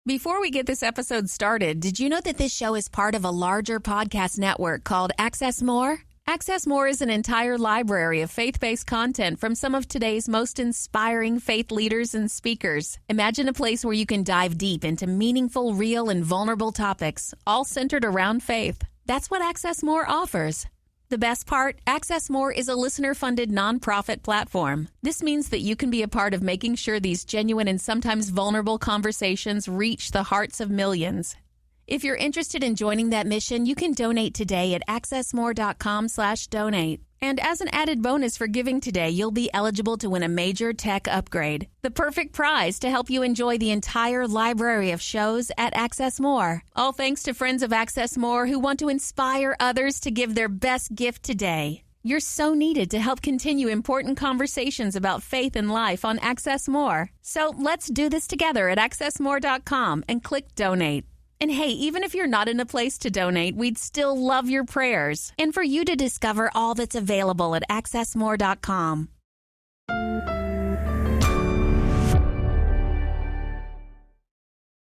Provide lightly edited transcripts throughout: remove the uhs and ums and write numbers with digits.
Before we get this episode started, did you know that this show is part of a larger podcast network called Access More? Access More is an entire library of faith-based content from some of today's most inspiring faith leaders and speakers. Imagine a place where you can dive deep into meaningful, real, and vulnerable topics, all centered around faith. That's what Access More offers. The best part, Access More is a listener-funded nonprofit platform. This means that you can be a part of making sure these genuine and sometimes vulnerable conversations reach the hearts of millions. If you're interested in joining that mission, you can donate today at accessmore.com/donate. And as an added bonus for giving today, you'll be eligible to win a major tech upgrade. The perfect prize to help you enjoy the entire library of shows at Access More. All thanks to friends of Access More who want to inspire others to give their best gift today. You're so needed to help continue important conversations about faith and life on Access More. So let's do this together at accessmore.com and click donate. And hey, even if you're not in a place to donate, we'd still love your prayers. And for you to discover all that's available at accessmore.com.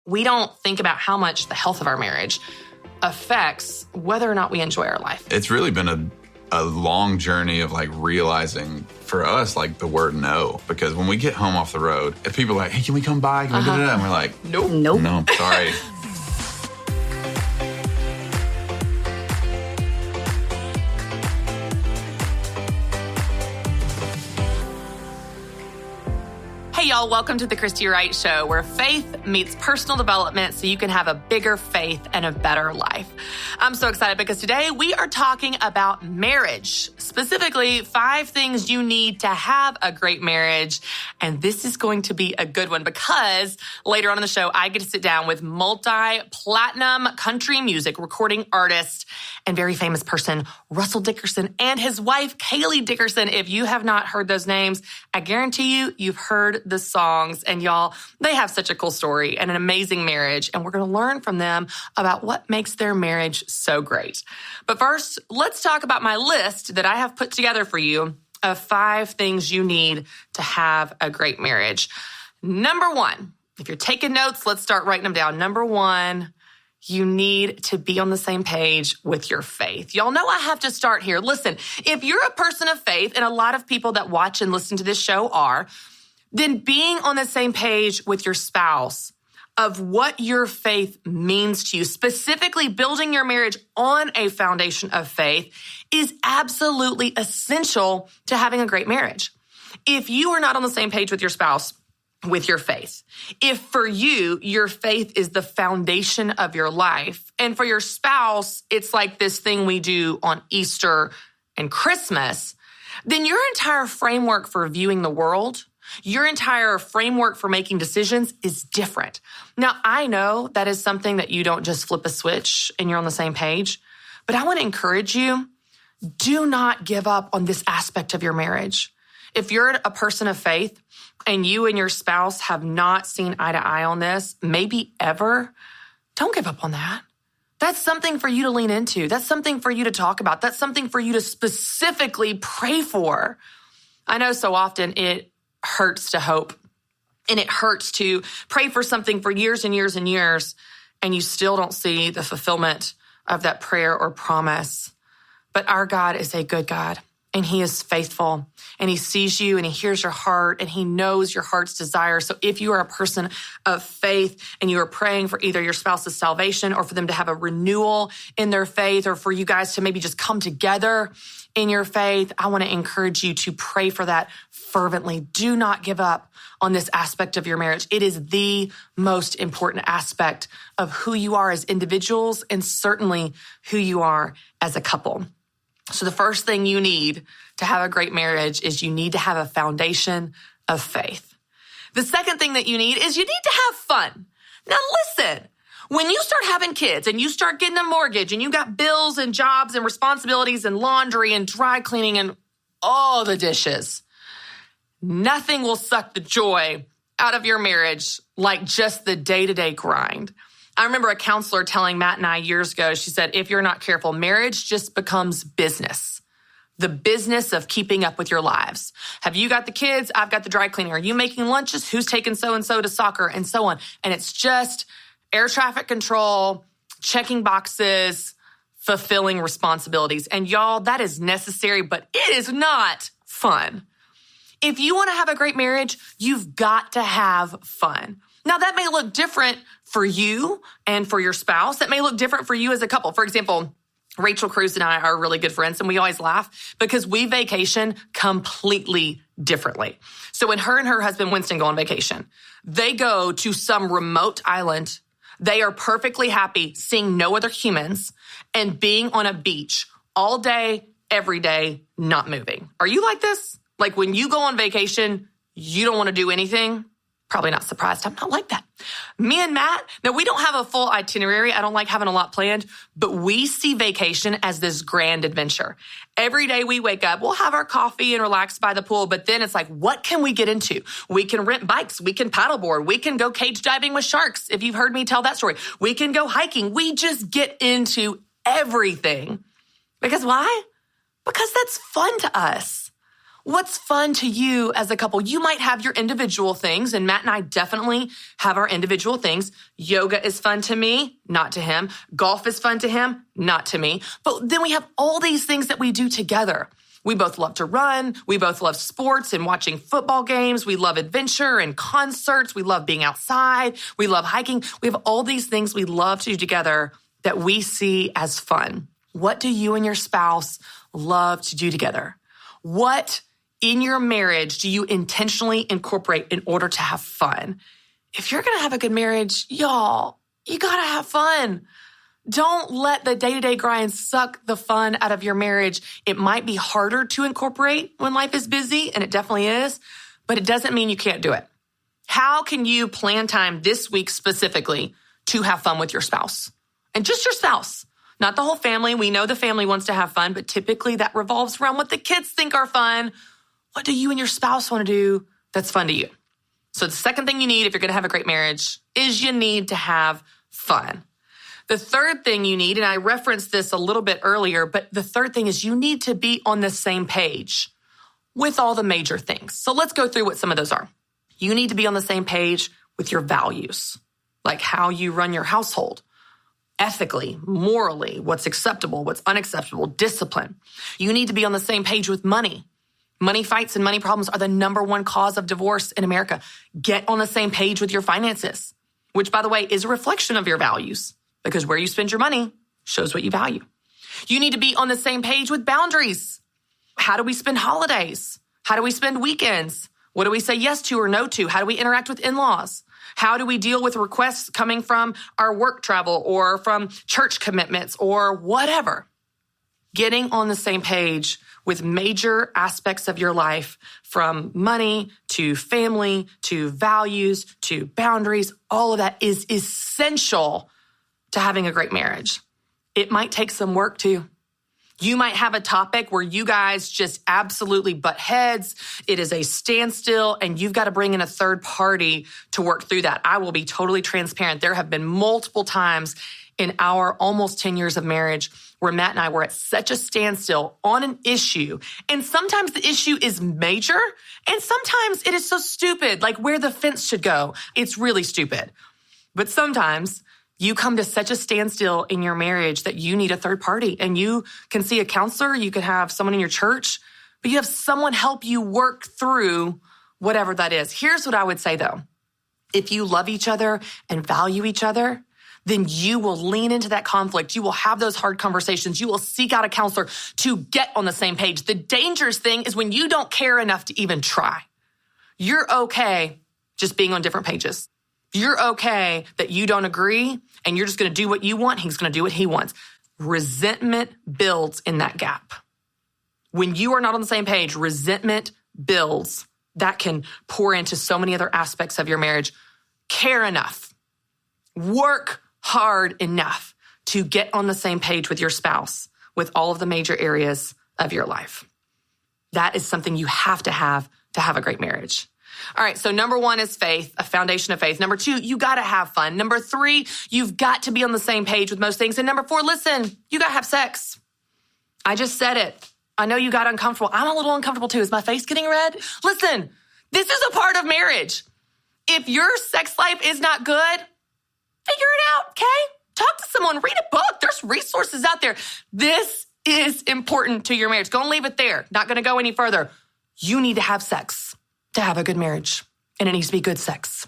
We don't think about how much the health of our marriage affects whether or not we enjoy our life. It's really been a long journey of realizing for us, the word no. Because when we get home off the road, if people are like, hey, can we come by? Can we do that? And we're like, nope. No, sorry. Hey, y'all, welcome to the Christy Wright Show, where faith meets personal development so you can have a bigger faith and a better life. I'm so excited because today we are talking about marriage, specifically 5 things you need to have a great marriage. And this is going to be a good one because later on in the show, I get to sit down with multi-platinum country music recording artist and very famous person, Russell Dickerson, and his wife, Kailey Dickerson. If you have not heard those names, I guarantee you've heard the songs. And y'all, they have such a cool story and an amazing marriage. And we're going to learn from them about what makes their marriage so great. But first, let's talk about my list that I have put together for you of 5 things you need to have a great marriage. Number 1, if you're taking notes, let's start writing them down. Number 1, you need to be on the same page with your faith. Y'all know I have to start here. Listen, if you're a person of faith, and a lot of people that watch and listen to this show are, then being on the same page with your spouse of what your faith means to you, specifically building your marriage on a foundation of faith, is absolutely essential to having a great marriage. If you are not on the same page with your spouse, with your faith, if for you, your faith is the foundation of your life, and for your spouse, it's like this thing we do on Easter and Christmas, then your entire framework for viewing the world, your entire framework for making decisions is different. Now, I know that is something that you don't just flip a switch and you're on the same page, but I want to encourage you, do not give up on this aspect of your marriage. If you're a person of faith and you and your spouse have not seen eye to eye on this, maybe ever, don't give up on that. That's something for you to lean into. That's something for you to talk about. That's something for you to specifically pray for. I know so often it hurts to hope, and it hurts to pray for something for years and years and years, and you still don't see the fulfillment of that prayer or promise. But our God is a good God, and he is faithful, and he sees you, and he hears your heart, and he knows your heart's desire. So if you are a person of faith and you are praying for either your spouse's salvation or for them to have a renewal in their faith, or for you guys to maybe just come together in your faith, I want to encourage you to pray for that fervently. Do not give up on this aspect of your marriage. It is the most important aspect of who you are as individuals, and certainly who you are as a couple. So the first thing you need to have a great marriage is you need to have a foundation of faith. The second thing that you need is you need to have fun. Now listen, when you start having kids and you start getting a mortgage and you got bills and jobs and responsibilities and laundry and dry cleaning and all the dishes, nothing will suck the joy out of your marriage like just the day-to-day grind. I remember a counselor telling Matt and I years ago, she said, if you're not careful, marriage just becomes business. the business of keeping up with your lives. Have you got the kids? I've got the dry cleaning. Are you making lunches? Who's taking so-and-so to soccer? And so on. And it's just air traffic control, checking boxes, fulfilling responsibilities. And y'all, that is necessary, but it is not fun. If you want to have a great marriage, you've got to have fun. Now, that may look different for you and for your spouse. That may look different for you as a couple. For example, Rachel Cruz and I are really good friends, and we always laugh because we vacation completely differently. So when her and her husband Winston go on vacation, they go to some remote island. They are perfectly happy seeing no other humans and being on a beach all day, every day, not moving. Are you like this? Like when you go on vacation, you don't want to do anything? Probably not surprised. I'm not like that. Me and Matt, now we don't have a full itinerary. I don't like having a lot planned, but we see vacation as this grand adventure. Every day we wake up, we'll have our coffee and relax by the pool, but then it's like, what can we get into? We can rent bikes. We can paddleboard. We can go cage diving with sharks. If you've heard me tell that story, we can go hiking. We just get into everything. Because why? Because that's fun to us. What's fun to you as a couple? You might have your individual things, and Matt and I definitely have our individual things. Yoga is fun to me, not to him. Golf is fun to him, not to me. But then we have all these things that we do together. We both love to run. We both love sports and watching football games. We love adventure and concerts. We love being outside. We love hiking. We have all these things we love to do together that we see as fun. What do you and your spouse love to do together? What in your marriage do you intentionally incorporate in order to have fun? If you're going to have a good marriage, y'all, you got to have fun. Don't let the day-to-day grind suck the fun out of your marriage. It might be harder to incorporate when life is busy, and it definitely is, but it doesn't mean you can't do it. How can you plan time this week specifically to have fun with your spouse? And just your spouse, not the whole family. We know the family wants to have fun, but typically that revolves around what the kids think are fun. What do you and your spouse want to do that's fun to you? So the second thing you need if you're going to have a great marriage is you need to have fun. The third thing you need, and I referenced this a little bit earlier, but the third thing is you need to be on the same page with all the major things. So let's go through what some of those are. You need to be on the same page with your values, like how you run your household, ethically, morally, what's acceptable, what's unacceptable, discipline. You need to be on the same page with money. Money fights and money problems are the number one cause of divorce in America. Get on the same page with your finances, which, by the way, is a reflection of your values because where you spend your money shows what you value. You need to be on the same page with boundaries. How do we spend holidays? How do we spend weekends? What do we say yes to or no to? How do we interact with in-laws? How do we deal with requests coming from our work travel or from church commitments or whatever? Getting on the same page with major aspects of your life, from money to family to values to boundaries, all of that is essential to having a great marriage. It might take some work too. You might have a topic where you guys just absolutely butt heads. It is a standstill, and you've got to bring in a third party to work through that. I will be totally transparent. There have been multiple times in our almost 10 years of marriage where Matt and I were at such a standstill on an issue. And sometimes the issue is major, and sometimes it is so stupid, like where the fence should go. It's really stupid. But sometimes you come to such a standstill in your marriage that you need a third party, and you can see a counselor, you could have someone in your church, but you have someone help you work through whatever that is. Here's what I would say though. If you love each other and value each other, then you will lean into that conflict. You will have those hard conversations. You will seek out a counselor to get on the same page. The dangerous thing is when you don't care enough to even try. You're okay just being on different pages. You're okay that you don't agree and you're just going to do what you want. He's going to do what he wants. Resentment builds in that gap. When you are not on the same page, resentment builds. That can pour into so many other aspects of your marriage. Care enough. Work hard enough to get on the same page with your spouse with all of the major areas of your life. That is something you have to have a great marriage. All right, so number 1 is faith, a foundation of faith. Number 2, you got to have fun. Number 3, you've got to be on the same page with most things. And number 4, listen, you got to have sex. I just said it. I know you got uncomfortable. I'm a little uncomfortable too. Is my face getting red? Listen, this is a part of marriage. If your sex life is not good, figure it out, okay? Talk to someone, read a book. There's resources out there. This is important to your marriage. Go and leave it there. Not going to go any further. You need to have sex to have a good marriage, and it needs to be good sex.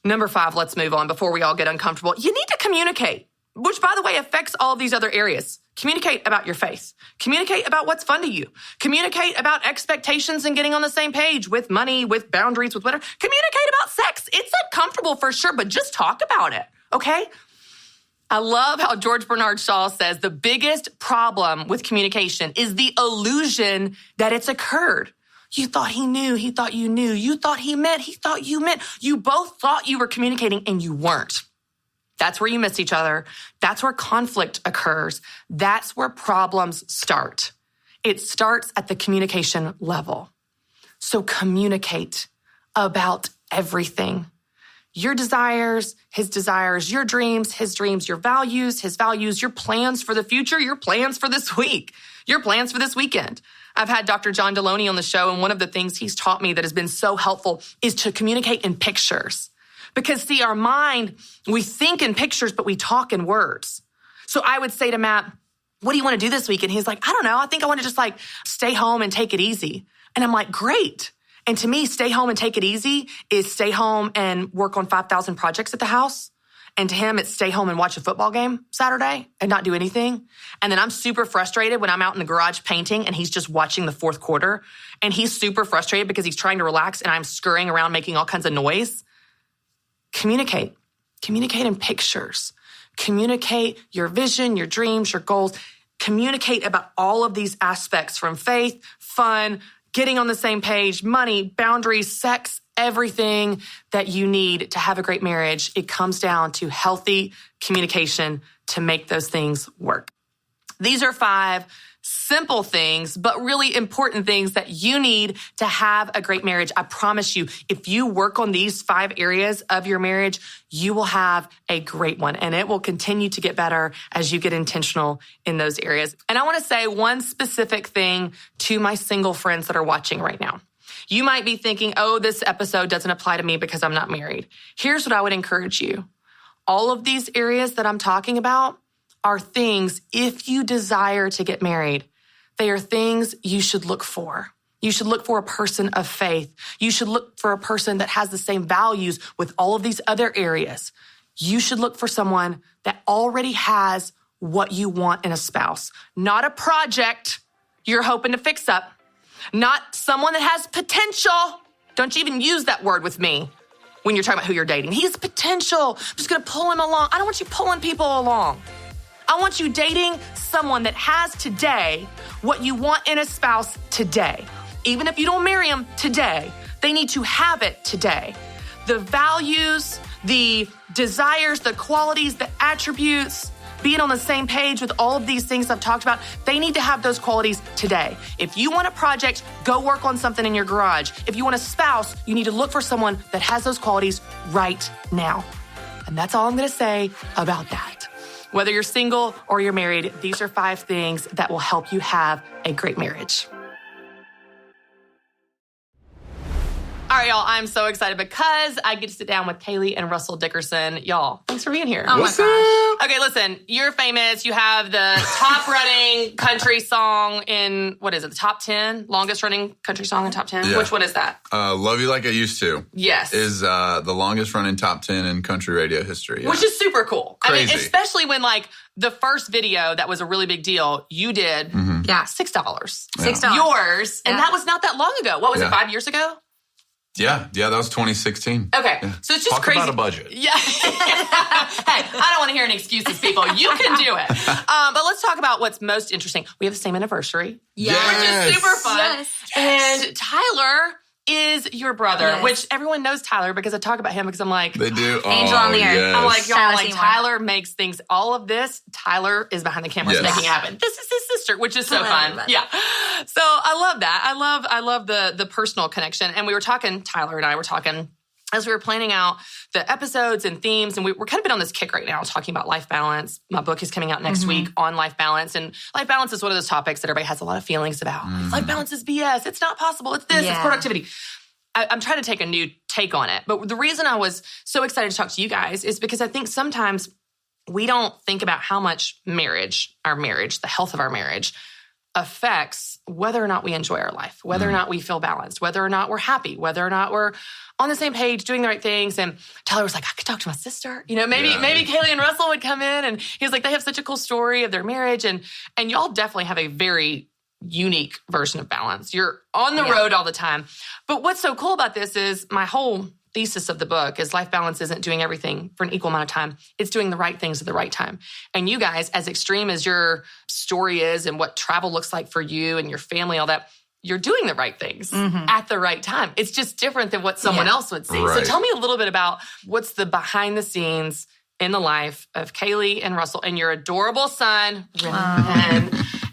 Number 5, let's move on before we all get uncomfortable. You need to communicate, which, by the way, affects all of these other areas. Communicate about your faith. Communicate about what's fun to you. Communicate about expectations and getting on the same page with money, with boundaries, with whatever. Communicate about sex. It's uncomfortable for sure, but just talk about it, okay? I love how George Bernard Shaw says the biggest problem with communication is the illusion that it's occurred. You thought he knew, he thought you knew. You thought he meant, he thought you meant. You both thought you were communicating and you weren't. That's where you miss each other. That's where conflict occurs. That's where problems start. It starts at the communication level. So communicate about everything. Your desires, his desires, your dreams, his dreams, your values, his values, your plans for the future, your plans for this week, your plans for this weekend. I've had Dr. John Deloney on the show, and one of the things he's taught me that has been so helpful is to communicate in pictures. Because see, our mind, we think in pictures, but we talk in words. So I would say to Matt, what do you want to do this week? And he's like, I don't know. I think I want to just stay home and take it easy. And I'm like, great. And to me, stay home and take it easy is stay home and work on 5,000 projects at the house. And to him, it's stay home and watch a football game Saturday and not do anything. And then I'm super frustrated when I'm out in the garage painting and he's just watching the fourth quarter. And he's super frustrated because he's trying to relax and I'm scurrying around making all kinds of noise. Communicate. Communicate in pictures. Communicate your vision, your dreams, your goals. Communicate about all of these aspects from faith, fun, getting on the same page, money, boundaries, sex, everything that you need to have a great marriage. It comes down to healthy communication to make those things work. These are 5 simple things, but really important things that you need to have a great marriage. I promise you, if you work on these 5 areas of your marriage, you will have a great one, and it will continue to get better as you get intentional in those areas. And I want to say one specific thing to my single friends that are watching right now. You might be thinking, oh, this episode doesn't apply to me because I'm not married. Here's what I would encourage you. All of these areas that I'm talking about are things, if you desire to get married, they are things you should look for. You should look for a person of faith. You should look for a person that has the same values with all of these other areas. You should look for someone that already has what you want in a spouse, not a project you're hoping to fix up, not someone that has potential. Don't you even use that word with me when you're talking about who you're dating. He has potential. I'm just going to pull him along. I don't want you pulling people along. I want you dating someone that has today what you want in a spouse today. Even if you don't marry them today, they need to have it today. The values, the desires, the qualities, the attributes, being on the same page with all of these things I've talked about, they need to have those qualities today. If you want a project, go work on something in your garage. If you want a spouse, you need to look for someone that has those qualities right now. And that's all I'm going to say about that. Whether you're single or you're married, these are 5 things that will help you have a great marriage. All right, y'all, I'm so excited because I get to sit down with Kailey and Russell Dickerson. Y'all, thanks for being here. Oh, my gosh. Okay, listen, you're famous. You have the top running country song in, what is it, the top 10? Longest running country song in top 10? Yeah. Which one is that? Love You Like I Used To. Yes. Is the longest running top 10 in country radio history. Yeah. Which is super cool. Crazy. I mean, especially when the first video that was a really big deal, you did $6. $6. Yours. And that was not that long ago. What was it, 5 years ago? Yeah, that was 2016. Okay, Yeah. so it's just Talk crazy. about a budget. Yeah. Hey, I don't want to hear any excuses, people. You can do it. But let's talk about what's most interesting. We have the same anniversary. Yes. Which is super fun. Yes. And Tyler is your brother, which everyone knows Tyler because I talk about him because I'm like, They do. Angel on the earth. Yes. I'm like, y'all, Tyler like Seymour. Tyler makes things, all of this, Tyler is behind the cameras making it happen. This is his sister, which is so fun. Yeah. So I love that. I love the personal connection. And we were talking, Tyler and I were talking as we were planning out the episodes and themes, and we're kind of been on this kick right now talking about life balance. My book is coming out next week on life balance. And life balance is one of those topics that everybody has a lot of feelings about. Life balance is BS. It's not possible. It's this. It's productivity. I'm trying to take a new take on it. But the reason I was so excited to talk to you guys is because I think sometimes we don't think about how much our marriage, the health of our marriage, affects whether or not we enjoy our life, whether or not we feel balanced, whether or not we're happy, whether or not we're on the same page, doing the right things. And Tyler was like, I could talk to my sister. Maybe Kailey and Russell would come in, and he was like, they have such a cool story of their marriage. And y'all definitely have a very unique version of balance. You're on the road all the time. But what's so cool about this is my whole thesis of the book is life balance isn't doing everything for an equal amount of time. It's doing the right things at the right time. And you guys, as extreme as your story is and what travel looks like for you and your family, all that, you're doing the right things at the right time. It's just different than what someone else would see. Right. So tell me a little bit about what's the behind the scenes in the life of Kailey and Russell and your adorable son,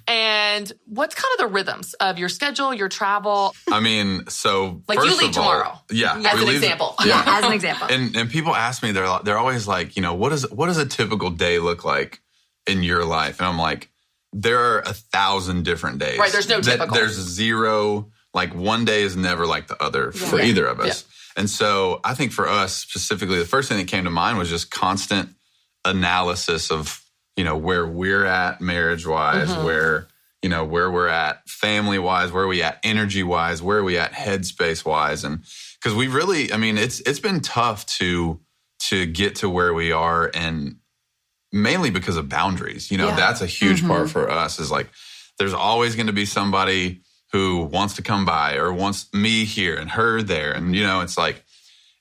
and what's kind of the rhythms of your schedule, your travel? I mean, so like first you leave of all, tomorrow. Yeah. As an example. As an example. And people ask me, they're always like, what does a typical day look like in your life? And I'm like, there are 1,000 different days. Right, there's no typical. There's zero, like one day is never like the other for either of us. Yeah. And so I think for us specifically, the first thing that came to mind was just constant analysis of, where we're at marriage-wise, where we're at family-wise, where are we at energy-wise, where are we at headspace-wise. And because we really, it's been tough to get to where we are, and mainly because of boundaries. That's a huge part for us, is like, there's always going to be somebody who wants to come by or wants me here and her there. And, it's like,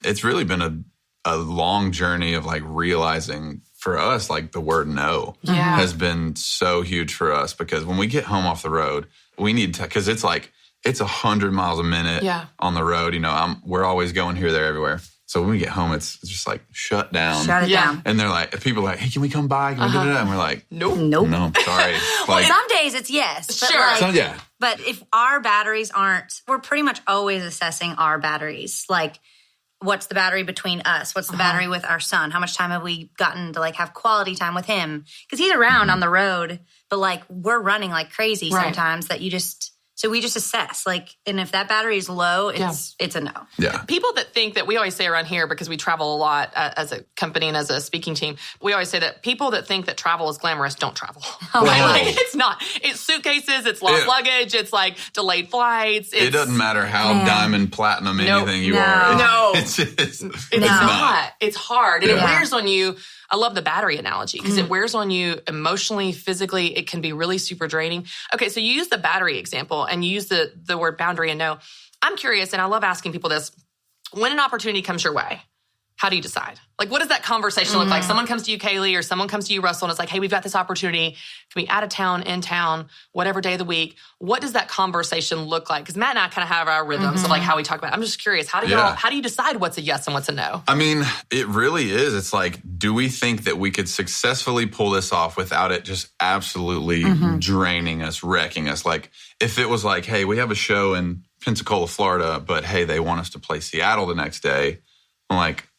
it's really been a long journey of like realizing for us, like the word no has been so huge for us, because when we get home off the road, we need to, because it's like, it's 100 miles a minute on the road. We're always going here, there, everywhere. So when we get home, it's just like shut down. Shut it down. And they're like, people are like, hey, can we come by? Can we do that? And we're like, Nope. No, sorry. Well, some days it's yes. But Sure. But if our batteries aren't, we're pretty much always assessing our batteries. Like, what's the battery between us? What's the battery with our son? How much time have we gotten to like have quality time with him? Because he's around on the road, but like we're running like crazy sometimes that so we just assess, like, and if that battery is low, it's a no. Yeah. People that think that, we always say around here, because we travel a lot as a company and as a speaking team, we always say that people that think that travel is glamorous don't travel. Like, it's not. It's suitcases, it's lost luggage, it's like delayed flights. It doesn't matter how diamond, platinum, anything you are. No. It's not. It's hard. And it wears on you. I love the battery analogy, because it wears on you emotionally, physically. It can be really super draining. Okay, so you use the battery example and you use the word boundary and no. I'm curious, and I love asking people this. When an opportunity comes your way, how do you decide? Like, what does that conversation look like? Someone comes to you, Kailey, or someone comes to you, Russell, and it's like, hey, we've got this opportunity. Can be out of town, in town, whatever day of the week. What does that conversation look like? Because Matt and I kind of have our rhythms of like how we talk about it. I'm just curious, how do you decide what's a yes and what's a no? I mean, it really is. It's like, do we think that we could successfully pull this off without it just absolutely draining us, wrecking us? Like, if it was like, hey, we have a show in Pensacola, Florida, but hey, they want us to play Seattle the next day. I'm like,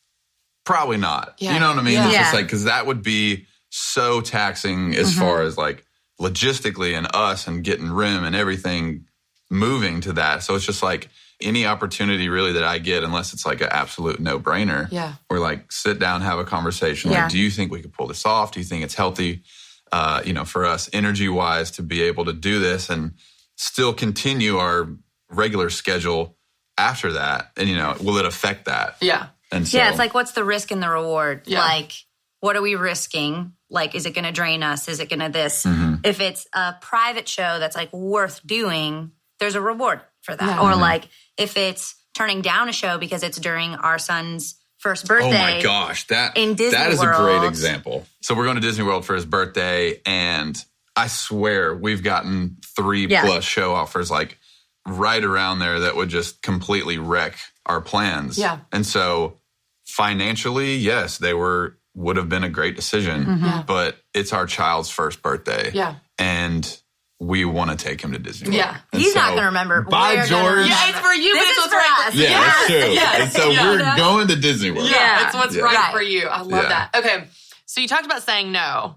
probably not. Yeah. You know what I mean? Yeah. It's just like, because that would be so taxing as far as like logistically and us and getting rim and everything moving to that. So it's just like any opportunity really that I get, unless it's like an absolute no-brainer, we're like, sit down, have a conversation. Like, do you think we could pull this off? Do you think it's healthy, for us energy-wise to be able to do this and still continue our regular schedule after that? And, will it affect that? Yeah. And so, it's like, what's the risk and the reward? Yeah. Like, what are we risking? Like, is it going to drain us? Is it going to this? If it's a private show that's like worth doing, there's a reward for that. Or like, if it's turning down a show because it's during our son's first birthday. Oh my gosh, that is a great example. So we're going to Disney World for his birthday, and I swear we've gotten 3+ show offers like right around there that would just completely wreck our plans. Yeah. And so financially, yes, they would have been a great decision, but it's our child's first birthday. Yeah. And we want to take him to Disney World. Yeah. And He's not going to remember. By George. Yeah, it's for you, This but it's is what's for right us. for Yeah, that's true. Yes. And so we're going to Disney World. Yeah, it's what's right Right. for you. I love that. Okay, so you talked about saying no.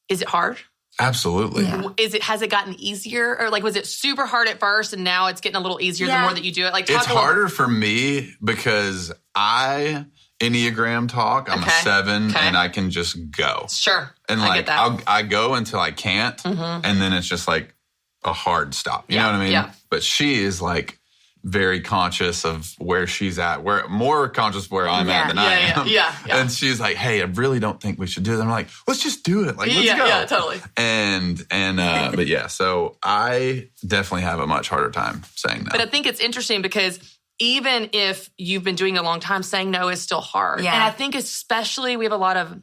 Is it hard? Absolutely. Yeah. Has it gotten easier, or like was it super hard at first and now it's getting a little easier the more that you do it? Like It's harder for me because Enneagram talk. I'm a 7 and I can just go. Sure. And I like get that. I go until I can't, and then it's just like a hard stop. You know what I mean? Yeah. But she is like very conscious of where she's at, more conscious of where I'm at than I am. Yeah. And she's like, "Hey, I really don't think we should do that." I'm like, "Let's just do it. Like, let's go." Yeah, totally. But yeah, so I definitely have a much harder time saying no. But I think it's interesting because even if you've been doing it a long time, saying no is still hard. Yeah. And I think especially we have a lot of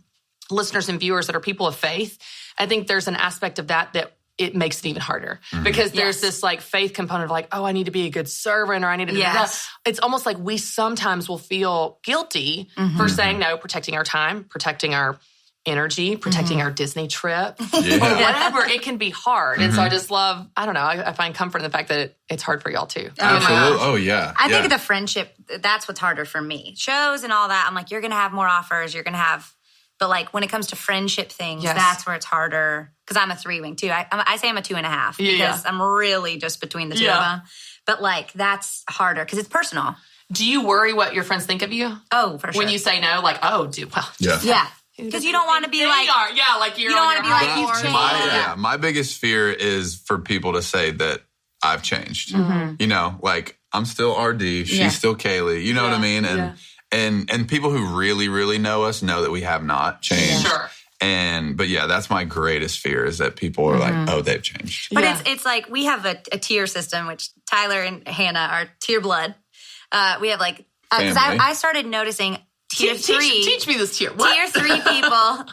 listeners and viewers that are people of faith. I think there's an aspect of that it makes it even harder because there's this like faith component of like, oh, I need to be a good servant or I need to do that. It's almost like we sometimes will feel guilty for saying no, protecting our time, protecting our energy, protecting our Disney trip, or whatever. It can be hard. And so I just love, I don't know, I find comfort in the fact that it's hard for y'all too. Absolutely. Oh, yeah. I think the friendship, that's what's harder for me. Shows and all that, I'm like, you're going to have more offers. You're going to have, but like when it comes to friendship things, that's where it's harder. Because I'm a 3-wing too. I say I'm a 2.5 because I'm really just between the two of them. But like that's harder because it's personal. Do you worry what your friends think of you? Oh, for sure. When you say no, like, Yeah. Because you don't want to be like, you don't want to be like, you've changed. My biggest fear is for people to say that I've changed. You know, like I'm still RD, she's still Kailey. You know what I mean? And people who really, really know us know that we have not changed. Sure. But yeah, that's my greatest fear is that people are like, oh, they've changed. But it's like we have a tier system, which Tyler and Hannah are tier blood. We have like, because I started noticing tier 3. Teach me this tier. What?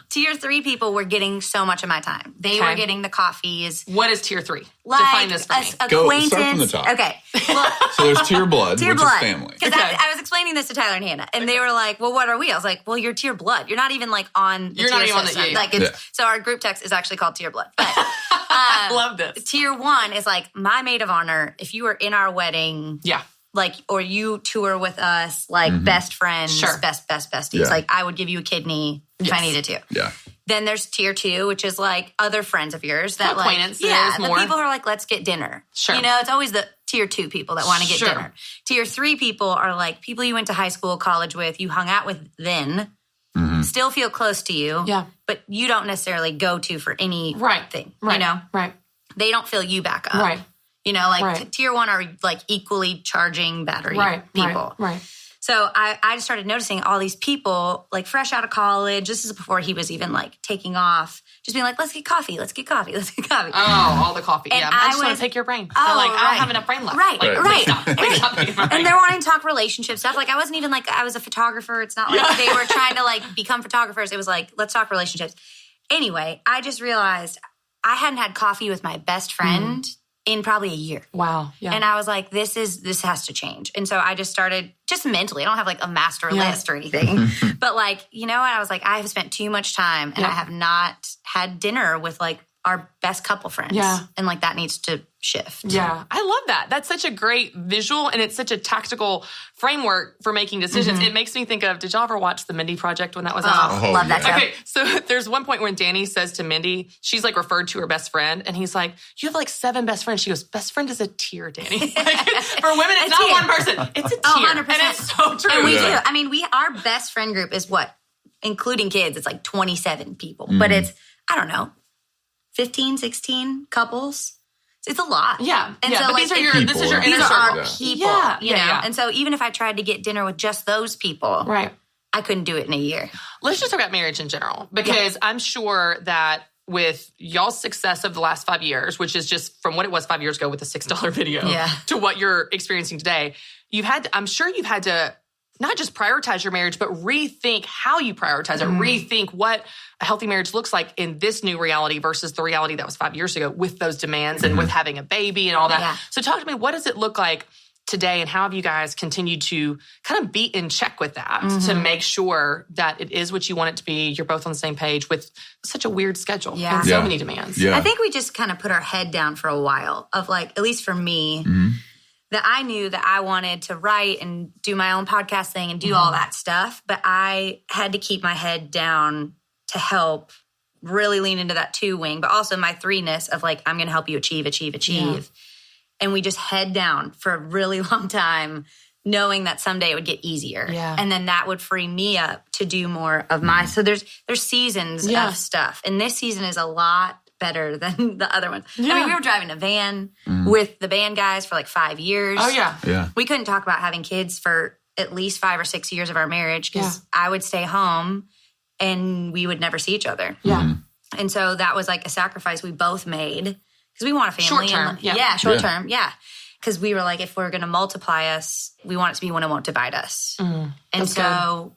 Tier 3 people were getting so much of my time. They were getting the coffees. What is tier 3? Like define this for me. Acquaintance. Start from the top. Okay. Well, so there's tier blood, which is family. Because I was explaining this to Tyler and Hannah, and they were like, well, what are we? I was like, well, you're tier blood. You're not even like on the tier system. So our group text is actually called tier blood. But I love this. Tier 1 is like my maid of honor. If you were in our wedding, like, or you tour with us, like best friends, best besties. Yeah. Like I would give you a kidney if I needed to. Yeah. Then there's tier 2, which is like other friends of yours that acquaintances, the more. people who are like, let's get dinner. Sure. You know, it's always the tier 2 people that want to get dinner. Tier 3 people are like people you went to high school, college with, you hung out with then, still feel close to you, but you don't necessarily go to for any thing. You know? Right. They don't fill you back up. Right. You know, like tier 1 are like equally charging battery people. Right. So I just started noticing all these people, like fresh out of college. This is before he was even like taking off. Just being like, let's get coffee. Let's get coffee. Let's get coffee. Oh, all the coffee. And I just want to pick your brain. Oh, like, I don't have enough brain left. Right. And And they're wanting to talk relationship stuff. Like I wasn't even like, I was a photographer. It's not like they were trying to like become photographers. It was like, let's talk relationships. Anyway, I just realized I hadn't had coffee with my best friend in probably a year. Wow. Yeah. And I was like, this has to change. And so I just started just mentally. I don't have like a master list or anything. But like, you know what? I was like, I have spent too much time and I have not had dinner with like our best couple friends. Yeah. And like that needs to shift. Yeah. I love that. That's such a great visual and it's such a tactical framework for making decisions. It makes me think of, did y'all ever watch The Mindy Project when that was on? Oh, love that show. Okay, so there's one point when Danny says to Mindy, she's like referred to her best friend, and he's like, you have like 7 best friends. She goes, best friend is a tier, Danny. Like, for women, it's not one person. It's a tier. 100%. And it's so true. And we do. I mean, our best friend group is what? Including kids, it's like 27 people. But it's, I don't know, 15, 16 couples. It's a lot. Yeah. And so but like, this is your inner these circle. are our people. You know? Yeah. And so even if I tried to get dinner with just those people, I couldn't do it in a year. Let's just talk about marriage in general, because I'm sure that with y'all's success of the last 5 years, which is just from what it was 5 years ago with the $6 video to what you're experiencing today, I'm sure you've had to not just prioritize your marriage, but rethink how you prioritize it, rethink what a healthy marriage looks like in this new reality versus the reality that was 5 years ago with those demands and with having a baby and all that. Yeah. So talk to me, what does it look like today, and how have you guys continued to kind of be in check with that to make sure that it is what you want it to be? You're both on the same page with such a weird schedule and so many demands. Yeah. I think we just kind of put our head down for a while of like, at least for me, that I knew that I wanted to write and do my own podcast thing and do all that stuff. But I had to keep my head down to help really lean into that 2 wing, but also my 3-ness of like, I'm going to help you achieve. Yeah. And we just head down for a really long time, knowing that someday it would get easier. Yeah. And then that would free me up to do more of my, so there's seasons of stuff. And this season is a lot better than the other ones. Yeah. I mean, we were driving a van with the band guys for like 5 years. Oh, yeah. Yeah. We couldn't talk about having kids for at least 5 or 6 years of our marriage because I would stay home and we would never see each other. Yeah. And so that was like a sacrifice we both made because we want a family. Short term. Short term. Yeah. Because we were like, if we're going to multiply us, we want it to be one that won't divide us. And so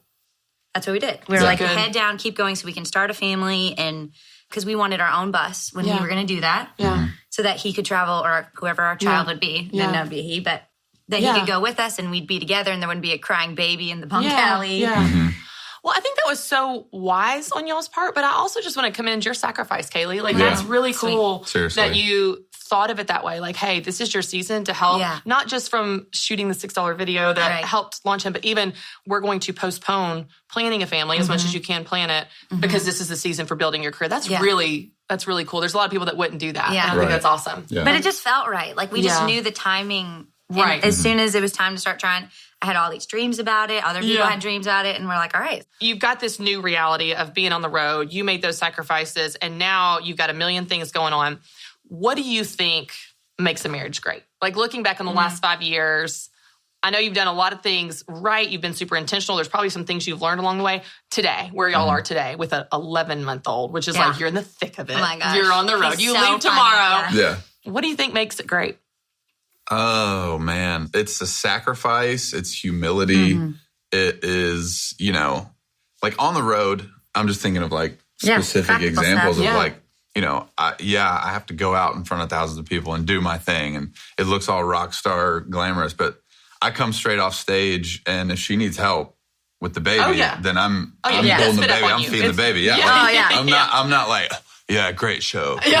that's what we did. We were like, head down, keep going so we can start a family. And because we wanted our own bus when we were going to do that. Yeah. So that he could travel, or whoever our child would be. Didn't know it'd be he, but that he could go with us and we'd be together and there wouldn't be a crying baby in the bunk alley. Yeah. Well, I think that was so wise on y'all's part, but I also just want to commend your sacrifice, Kailey. Like, that's really cool that you thought of it that way. Like, hey, this is your season to help, not just from shooting the $6 video that helped launch him, but even we're going to postpone planning a family as much as you can plan it because this is the season for building your career. That's really cool. There's a lot of people that wouldn't do that. Yeah. And I think that's awesome. Yeah. But it just felt right. Like, we just knew the timing. Right. As soon as it was time to start trying, I had all these dreams about it. Other people had dreams about it. And we're like, all right. You've got this new reality of being on the road. You made those sacrifices, and now you've got a million things going on. What do you think makes a marriage great? Like, looking back on the last 5 years, I know you've done a lot of things right. You've been super intentional. There's probably some things you've learned along the way. Today, where y'all are today with an 11-month-old, which is like you're in the thick of it. Oh my gosh. You're on the road. He's You so leave tomorrow. funny. Yeah. What do you think makes it great? Oh, man. It's a sacrifice. It's humility. It is, like on the road, I'm just thinking of like specific examples of like, I have to go out in front of thousands of people and do my thing. And it looks all rock star glamorous, but I come straight off stage, and if she needs help with the baby, then I'm holding the baby. I'm feeding the baby. Yeah. I'm not like, great show. Give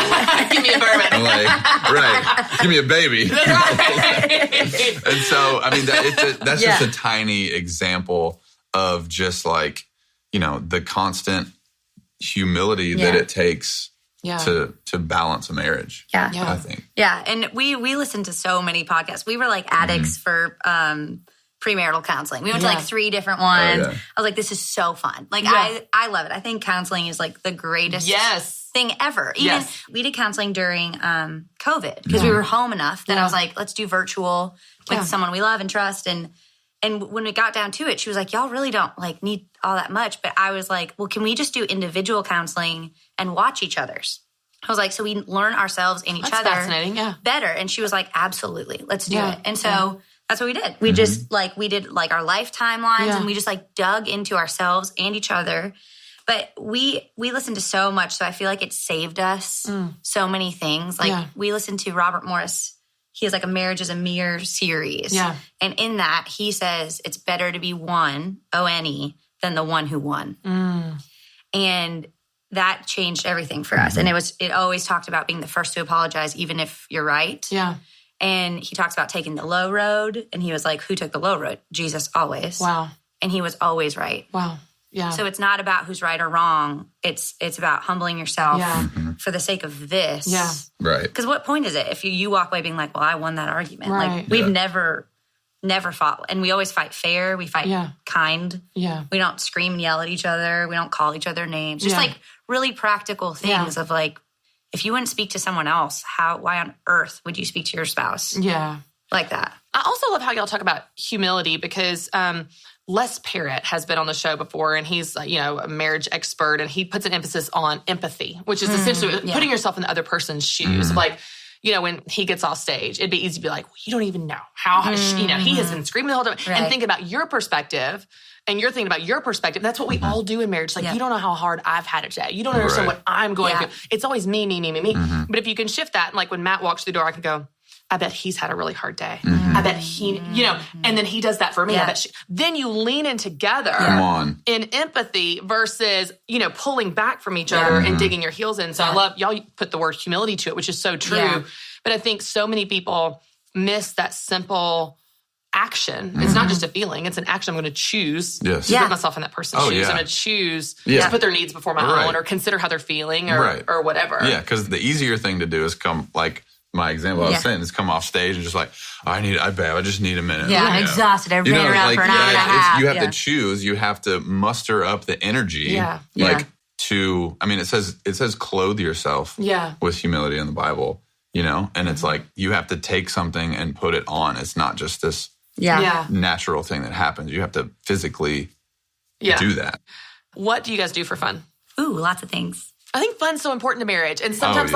me a bourbon. I'm like, give me a baby. That's right. And so, I mean, that's just a tiny example of just like, the constant humility that it takes to balance a marriage. Yeah. I think. Yeah. And we listened to so many podcasts. We were like addicts for premarital counseling. We went to like 3 different ones. I was like, this is so fun. Like, I love it. I think counseling is like the greatest thing ever. Even we did counseling during COVID because we were home enough that I was like, let's do virtual with someone we love and trust. And when we got down to it, she was like, y'all really don't like need all that much. But I was like, well, can we just do individual counseling and watch each other's? I was like, so we learn ourselves and each other better. And she was like, absolutely, let's do it. And so that's what we did. We just we did like our life timelines and we just like dug into ourselves and each other. But we listened to so much. So I feel like it saved us so many things. Like we listened to Robert Morris. He has like a Marriage is a Mirror series. Yeah. And in that, he says it's better to be one, O-N-E, than the one who won. And that changed everything for us. And it always talked about being the first to apologize, even if you're right. Yeah. And he talks about taking the low road. And he was like, who took the low road? Jesus always. Wow. And he was always right. Wow. Yeah. So it's not about who's right or wrong. It's about humbling yourself for the sake of this. Yeah. Right. Because what point is it if you walk away being like, well, I won that argument. Right. Like we've never fought. And we always fight fair. We fight kind. Yeah. We don't scream and yell at each other. We don't call each other names. Just like really practical things of like, if you wouldn't speak to someone else, why on earth would you speak to your spouse? Yeah. Like that. I also love how y'all talk about humility because Les Parrott has been on the show before, and he's a marriage expert, and he puts an emphasis on empathy, which is essentially putting yourself in the other person's shoes. Like, when he gets off stage, it'd be easy to be like, well, you don't even know how, he has been screaming the whole time. Right. And think about your perspective, and you're thinking about your perspective. That's what we all do in marriage. Like, you don't know how hard I've had it today. You don't understand what I'm going through. It's always me. But if you can shift that, and like when Matt walks through the door, I can go, I bet he's had a really hard day. I bet he, and then he does that for me. I bet then you lean in together in empathy versus, pulling back from each other and digging your heels in. So I love, y'all put the word humility to it, which is so true. Yeah. But I think so many people miss that simple action. It's not just a feeling. It's an action. I'm going to choose to put myself in that person's shoes. I'm going to choose to put their needs before my own or consider how they're feeling or whatever. Yeah, because the easier thing to do is come, like my example I was saying, is come off stage and just like, I just need a minute. Yeah, I'm exhausted. I've been around for an hour and a half. You have to choose. You have to muster up the energy. It says clothe yourself with humility in the Bible, and it's like you have to take something and put it on. It's not just this natural thing that happens. You have to physically do that. What do you guys do for fun? Ooh, lots of things. I think fun's so important to marriage. And sometimes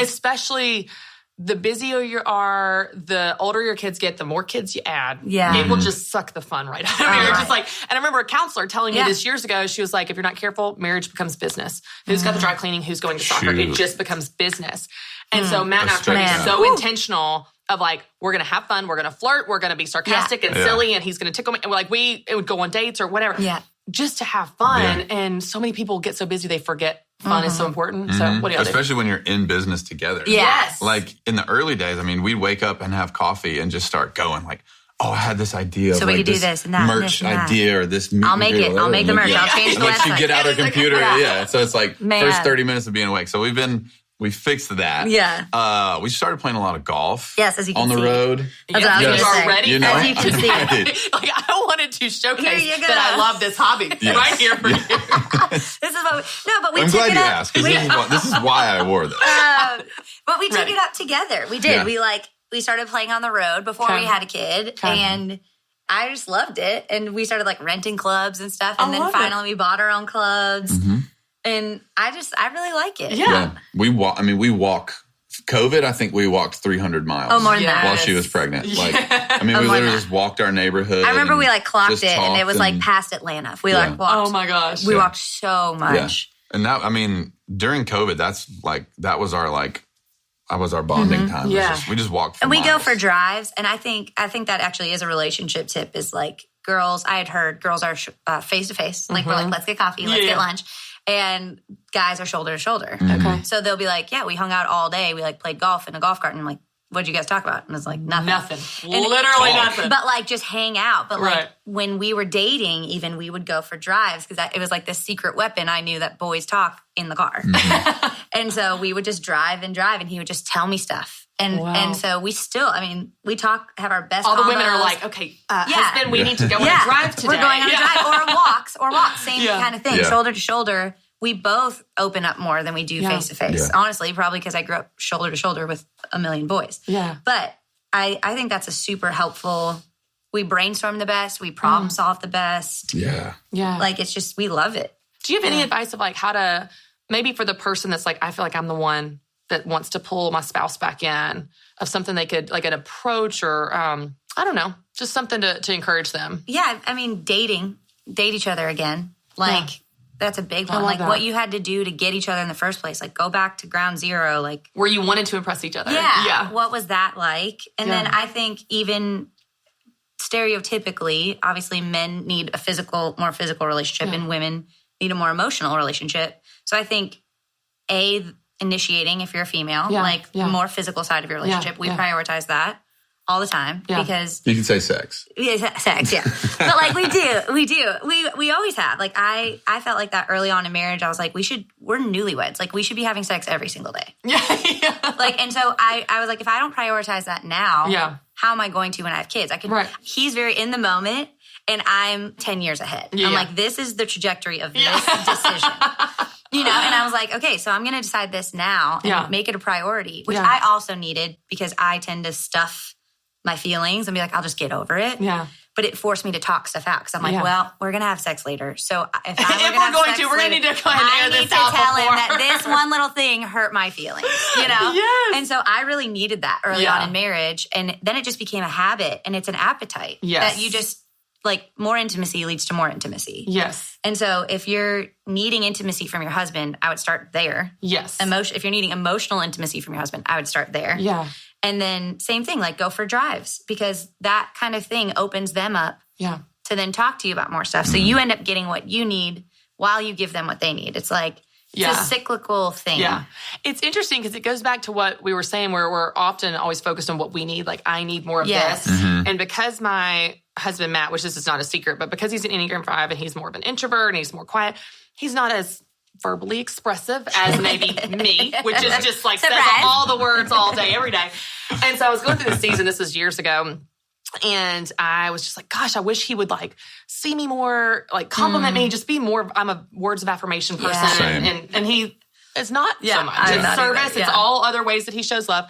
especially the busier you are, the older your kids get, the more kids you add. Yeah. It will just suck the fun right out of marriage. It's like, and I remember a counselor telling me this years ago, she was like, if you're not careful, marriage becomes business. Who's got the dry cleaning? Who's going to soccer? It just becomes business. And so Matt and I are trying to be so intentional of like, we're going to have fun. We're going to flirt. We're going to be sarcastic and silly. And he's going to tickle me. And we're like, it would go on dates or whatever. Yeah. Just to have fun. Yeah. And so many people get so busy, they forget fun is so important. So what do y'all do? Especially when you're in business together. Yes. Like in the early days, we'd wake up and have coffee and just start going like, oh, I had this idea. So we could do this and that. Merch idea or this. I'll make it. I'll make the merch. I'll change the website. Like she'd get out her computer. So it's like first 30 minutes of being awake. So we fixed that. Yeah. We started playing a lot of golf. Yes, as you can see. On the road. That's what I was going to say. Ready? As you can see. Like, I wanted to showcase that I love this hobby right here for you. This is what we I'm took glad it you up. asked, because this is why I wore this. But we took it up together. We did. Yeah. We started playing on the road before we had a kid. And I just loved it. And we started renting clubs and stuff. And then finally we bought our own clubs. Mm-hmm. And I really like it. Yeah. We walk. COVID, I think we walked 300 miles. Oh, more than that. While she was pregnant. We literally just walked our neighborhood. I remember we clocked it and it was past Atlanta. We walked. Oh my gosh. We walked so much. Yeah. And that, during COVID, that was our bonding time. Yeah. We just walked. And we go for drives. And I think that actually is a relationship tip is girls, I had heard girls are face to face. We're let's get coffee, let's get lunch. And guys are shoulder to shoulder. Okay. So they'll be like, we hung out all day. We played golf in a golf cart. And I'm like, what'd you guys talk about? And it's like, nothing. Nothing. Literally nothing. But just hang out. But when we were dating, even we would go for drives because it was this secret weapon. I knew that boys talk in the car. Mm-hmm. And so we would just drive and he would just tell me stuff. And so we still, we talk, have our best all combos. the women are like, okay, husband, we need to go on a drive today. We're going on a drive or walks, same kind of thing, shoulder to shoulder. We both open up more than we do face to face. Honestly, probably because I grew up shoulder to shoulder with a million boys. Yeah. But I think that's a super helpful, we brainstorm the best, we problem solve the best. Yeah. Yeah. It's just, we love it. Do you have any advice of how to, maybe for the person that's I feel like I'm the one that wants to pull my spouse back in, of something they could, an approach or, I don't know, just something to encourage them? Yeah, date each other again. That's a big one. What you had to do to get each other in the first place. Go back to ground zero. Where you wanted to impress each other. Yeah. What was that like? And then I think even stereotypically, obviously men need a more physical relationship and women need a more emotional relationship. So I think initiating, if you're a female, the more physical side of your relationship. We prioritize that all the time because you can say sex. Yeah, sex, yeah. But we do. We always have. I felt like that early on in marriage. I was like, we're newlyweds. We should be having sex every single day. Yeah. And so I was like, if I don't prioritize that now, how am I going to when I have kids? He's very in the moment and I'm 10 years ahead. Yeah. I'm like, this is the trajectory of this decision. And I was like, okay, so I'm going to decide this now and make it a priority, which I also needed because I tend to stuff my feelings and be like, I'll just get over it. Yeah. But it forced me to talk stuff out because I'm like, well, we're going to have sex later. So if we're going to need to go ahead and air this out before. I need to tell him that this one little thing hurt my feelings, Yes. And so I really needed that early on in marriage. And then it just became a habit and it's an appetite that you just, like more intimacy leads to more intimacy. Yes. And so if you're needing intimacy from your husband, I would start there. Yes. If you're needing emotional intimacy from your husband, I would start there. Yeah. And then same thing, like go for drives, because that kind of thing opens them up to then talk to you about more stuff. So you end up getting what you need while you give them what they need. It's like, it's a cyclical thing. Yeah. It's interesting because it goes back to what we were saying, where we're often always focused on what we need. Like, I need more of this. And because my husband, Matt, which this is not a secret, but because he's an Enneagram 5 and he's more of an introvert and he's more quiet, he's not as verbally expressive as maybe me, which is just like says all the words all day, every day. And so I was going through this season, this was years ago, and I was just like, gosh, I wish he would like see me more, like compliment me, just be more, I'm a words of affirmation person. And he is not so much. It's service. It's all other ways that he shows love.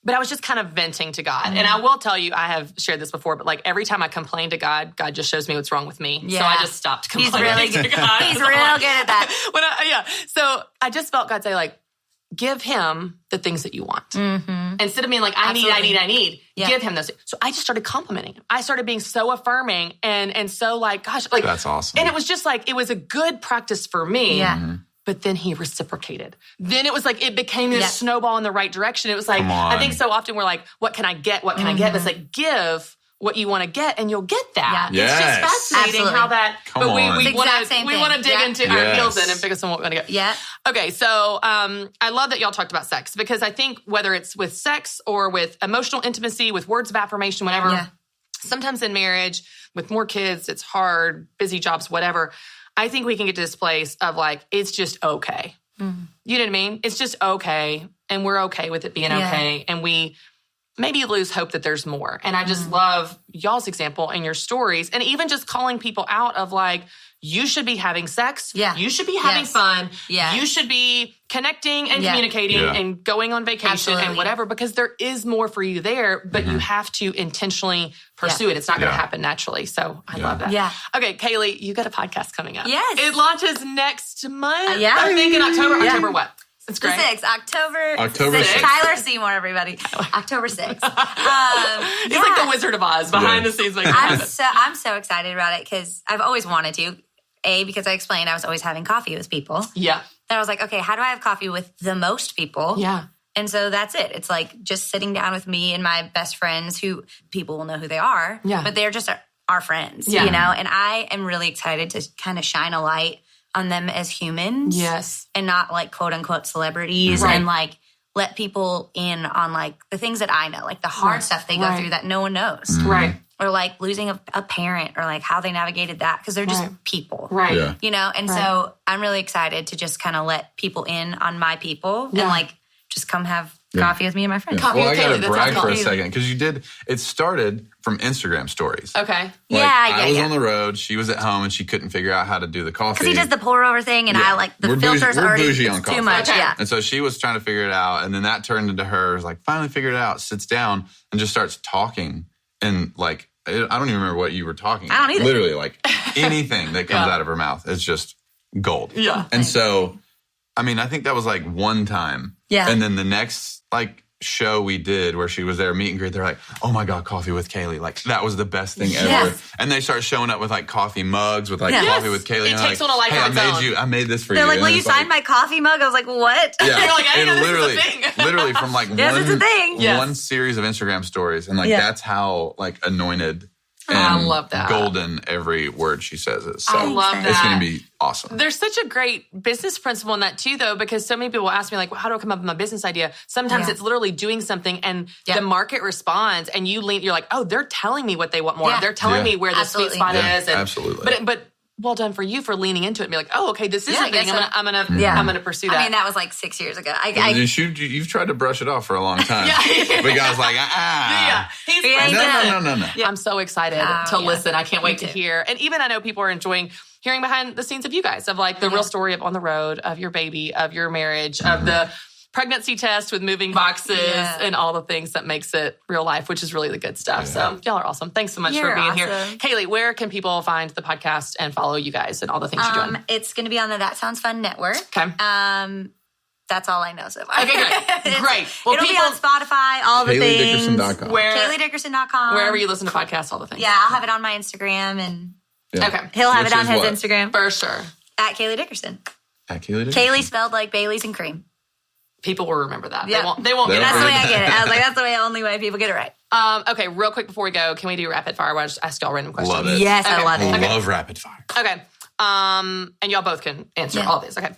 But I was just kind of venting to God. And I will tell you, I have shared this before, but like every time I complain to God, God just shows me what's wrong with me. So I just stopped complaining to God. He's real good at that. So I just felt God say like, give him the things that you want. Instead of being like, I need, give him those. So I just started complimenting him. I started being so affirming and so like, gosh, like that's awesome. And it was just like, it was a good practice for me. Yeah. But then he reciprocated. Then it was like, it became this snowball in the right direction. It was like, I think so often we're like, what can I get? What can I get? But it's like, give what you want to get and you'll get that. Yeah. It's just fascinating how that, but we want to dig into our heels in and figure out what we want to get. Yeah. Okay. So, I love that y'all talked about sex, because I think whether it's with sex or with emotional intimacy, with words of affirmation, whatever, sometimes in marriage with more kids, it's hard, busy jobs, whatever. I think we can get to this place of like, it's just okay. You know what I mean? It's just okay. And we're okay with it being okay. And we maybe lose hope that there's more. And I just love y'all's example and your stories. And even just calling people out of like, you should be having sex. Yeah. You should be having fun. Yeah. You should be connecting and communicating and going on vacation and whatever, because there is more for you there, but you have to intentionally pursue it. It's not going to happen naturally. So I love that. Yeah. Okay, Kailey, you got a podcast coming up. Yes. It launches next month. I think in October. October what? It's great. The 6th, October 6th. Tyler Seymour, everybody. October 6th. He's like the Wizard of Oz behind the scenes. Like I'm so excited about it because I've always wanted to. Because I explained I was always having coffee with people. Yeah. Then I was like, okay, how do I have coffee with the most people? Yeah. And so that's it. It's like just sitting down with me and my best friends who people will know who they are. Yeah. But they're just our friends, you know? And I am really excited to kind of shine a light on them as humans. Yes. And not like quote unquote celebrities and like let people in on like the things that I know, like the hard stuff they go through that no one knows. Right. Or like losing a parent or like how they navigated that because they're just people. Right. Yeah. You know, and so I'm really excited to just kind of let people in on my people and like just come have coffee with me and my friends. Well, I got to brag for a second because it started from Instagram stories. Okay. Like, I was on the road, she was at home, and she couldn't figure out how to do the coffee. Because he does the pour over thing, and I like the filters already. Bougie on coffee. Too much, And so she was trying to figure it out, and then that turned into her, like, finally figured it out, sits down, and just starts talking. And, like, I don't even remember what you were talking about. I don't either. Literally, like, anything that comes out of her mouth is just gold. Yeah. And so, I mean, I think that was, like, one time. Yeah. And then the next, like, show we did where she was there, meet and greet, they're like, oh my God, coffee with Kailey. Like, that was the best thing ever. And they start showing up with, like, coffee mugs with, like, coffee with Kailey. It takes on a life of its own. I made this for you. They're like, will you sign my coffee mug? I was like, what? Yeah. You're like, I didn't know this was a thing. Literally from, like, one series of Instagram stories. And, like, that's how, like, anointed and I love that. golden every word she says is. So I love that. It's going to be awesome. There's such a great business principle in that too, though, because so many people ask me, like, well, how do I come up with my business idea? Sometimes it's literally doing something and the market responds and you're like, oh, they're telling me what they want more. They're telling me where the sweet spot is. And, absolutely. But well done for you for leaning into it and be like, oh, okay, this is a thing. I'm gonna pursue that. I mean, that was like 6 years ago. You've tried to brush it off for a long time. But guys like, no. I'm so excited to listen. I can't wait to hear. And even I know people are enjoying hearing behind the scenes of you guys, of like the real story of on the road, of your baby, of your marriage, of the pregnancy test with moving boxes and all the things that makes it real life, which is really the good stuff. So y'all are awesome. Thanks so much for being here. Kailey, where can people find the podcast and follow you guys and all the things you're doing? It's going to be on the That Sounds Fun network. Okay. That's all I know so far. Okay, great. Well, it'll be on Spotify, all the things. KaileyDickerson.com. KaileyDickerson.com. Wherever you listen to podcasts, all the things. Yeah, I'll have it on my Instagram, and Okay. he'll have Which it on is his what? Instagram. For sure. At Kailey Dickerson. At Kailey Dickerson. Kailey spelled like Bailey's and cream. People will remember that. Yep. They won't get it That's the way right. I get it. I was like, that's the only way people get it right. Okay, real quick before we go, can we do rapid fire? I'll just ask y'all random questions. Love it. Yes, I love it. I love rapid fire. Okay. And y'all both can answer all these. Okay.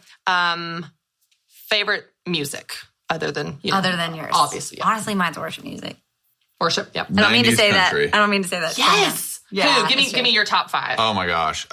Favorite music other than yours. Obviously, yeah. Honestly, mine's worship music. Worship, yep. I don't mean to 90s say country. that. I don't mean to say that. Yes. Yeah. Who? Give me your top 5. Oh my gosh.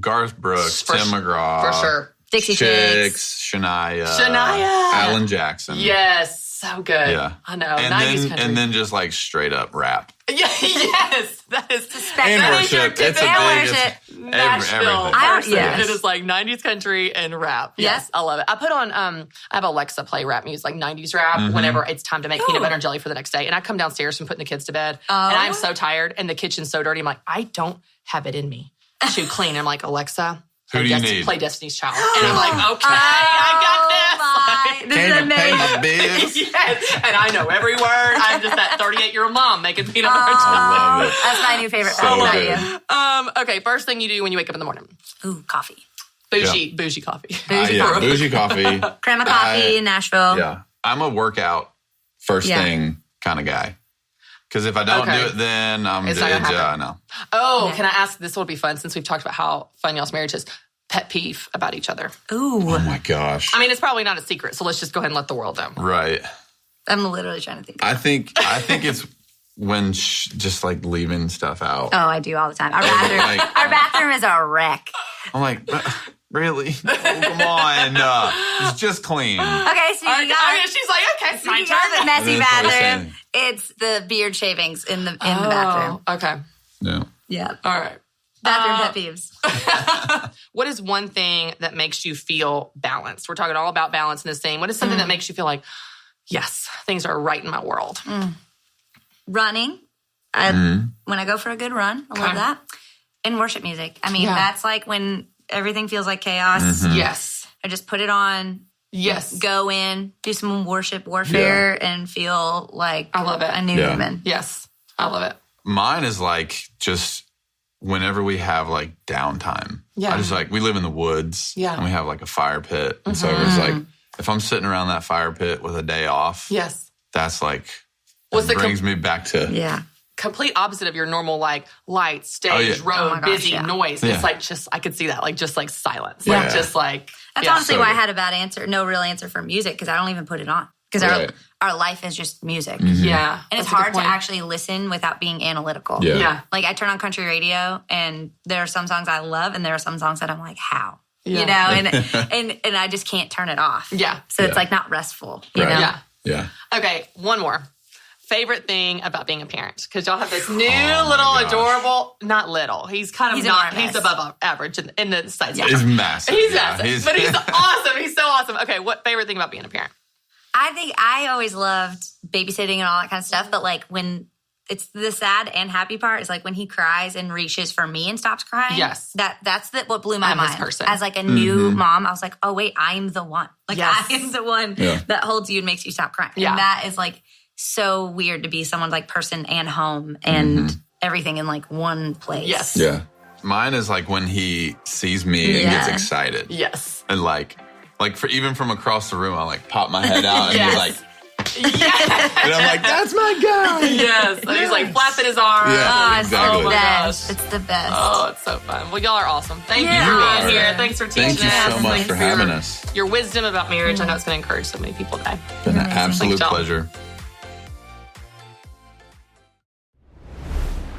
Garth Brooks, For Tim sure. McGraw. For sure. Dixie Chicks. Shania. Alan Jackson. Yes. So good. Yeah. I know. And 90s then, country. and then just like straight up rap. Yeah, yes. That is And that is your worship. It's a typical big, Nashville everything. person. It is like 90s country and rap. Yes, I love it. I put on, I have Alexa play rap music, like 90s rap, whenever it's time to make peanut butter and jelly for the next day. And I come downstairs from putting the kids to bed, and I'm so tired, and the kitchen's so dirty. I'm like, I don't have it in me to clean. I'm like, Alexa, Who do you need? play Destiny's Child. And I'm like, okay, I got this. This is amazing. Pay my bills. Yes, and I know every word. I'm just that 38-year-old mom making peanut butter and jelly. I love it. That's my new favorite. So fact. good. Okay, first thing you do when you wake up in the morning. Ooh, coffee. Bougie coffee. Bougie coffee. Crema coffee in Nashville. Yeah. I'm a workout first thing kind of guy. Because if I don't do it, then I'm It's not gonna happen. no. Oh, can I ask, this will be fun since we've talked about how fun y'all's marriage is. Pet peeve about each other. Ooh. Oh my gosh. I mean, it's probably not a secret, so let's just go ahead and let the world know. Right. I'm literally trying to think. I think it's when just like leaving stuff out. Oh, I do all the time. Our bathroom is a wreck. I'm like, really? Oh, come on. It's just clean. Okay, so you got she's like, okay, it's my you got the turn. messy It is first bathroom. thing. It's the beard shavings in the bathroom. Okay. Yeah. Yeah. All right. Bathroom pet peeves. What is one thing that makes you feel balanced? We're talking all about balance in this thing. What is something that makes you feel like, yes, things are right in my world? Running. When I go for a good run, I love that. And worship music. I mean, that's like when everything feels like chaos. Yes. I just put it on. Yes. Go in, do some worship warfare, and feel like I love it. a new human. Yes. I love it. Mine is like just whenever we have like downtime. Yeah. I just like, we live in the woods. Yeah. And we have like a fire pit. And so it's like, if I'm sitting around that fire pit with a day off, Yes. that's like, What's the brings me back to. Yeah. Complete opposite of your normal like lights, stage, road, Oh my gosh, busy, yeah. noise. Yeah. It's like just, I could see that, like just like silence. Yeah. Like just like. That's honestly why I had a bad answer, no real answer for music, because I don't even put it on. Because our life is just music. Yeah. And it's that's a good hard to point. actually listen without being analytical. Yeah. Yeah. Like I turn on country radio and there are some songs I love and there are some songs that I'm like, how? Yeah. You know, and I just can't turn it off. Yeah. So it's like not restful, you Right. know? Yeah. Yeah. Okay, one more. Favorite thing about being a parent? Because y'all have this new my little gosh. adorable, not little. He's kind of He's not, enormous. he's above average in the size. He's massive. He's Yeah, massive. But he's awesome. He's so awesome. Okay, what favorite thing about being a parent? I think I always loved babysitting and all that kind of stuff. But like when it's the sad and happy part is like when he cries and reaches for me and stops crying. Yes. That's what blew my I'm his mind. person. As like a new mom, I was like, oh wait, I'm the one. Like Yes. I am the one that holds you and makes you stop crying. Yeah. And that is like so weird to be someone's like person and home and everything in like one place. Yes. Yeah. Mine is like when he sees me and gets excited. Yes. And like for even from across the room, I like pop my head out and he's like, Yes. and I'm like, that's my guy. Yes. And he's like flapping his arms. Yeah. Oh, Exactly. it's the my best. gosh. It's the best. Oh, it's so fun. Well, y'all are awesome. Thank you Yeah. for You being are. here. Thanks for teaching Thank you us. so much Thanks for having us. Your wisdom about marriage. I know it's going to encourage so many people today. It's been an absolute Thanks, y'all. pleasure.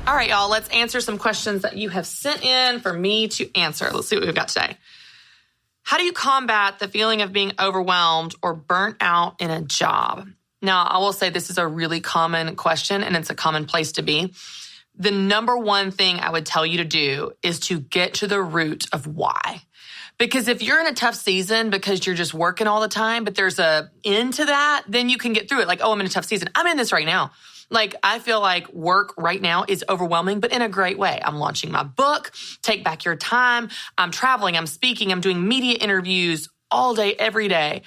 All right, y'all, let's answer some questions that you have sent in for me to answer. Let's see what we've got today. How do you combat the feeling of being overwhelmed or burnt out in a job? Now, I will say this is a really common question and it's a common place to be. The number one thing I would tell you to do is to get to the root of why. Because if you're in a tough season because you're just working all the time, but there's a end to that, then you can get through it. Like, oh, I'm in a tough season. I'm in this right now. Like, I feel like work right now is overwhelming, but in a great way. I'm launching my book, Take Back Your Time. I'm traveling, I'm speaking, I'm doing media interviews all day, every day.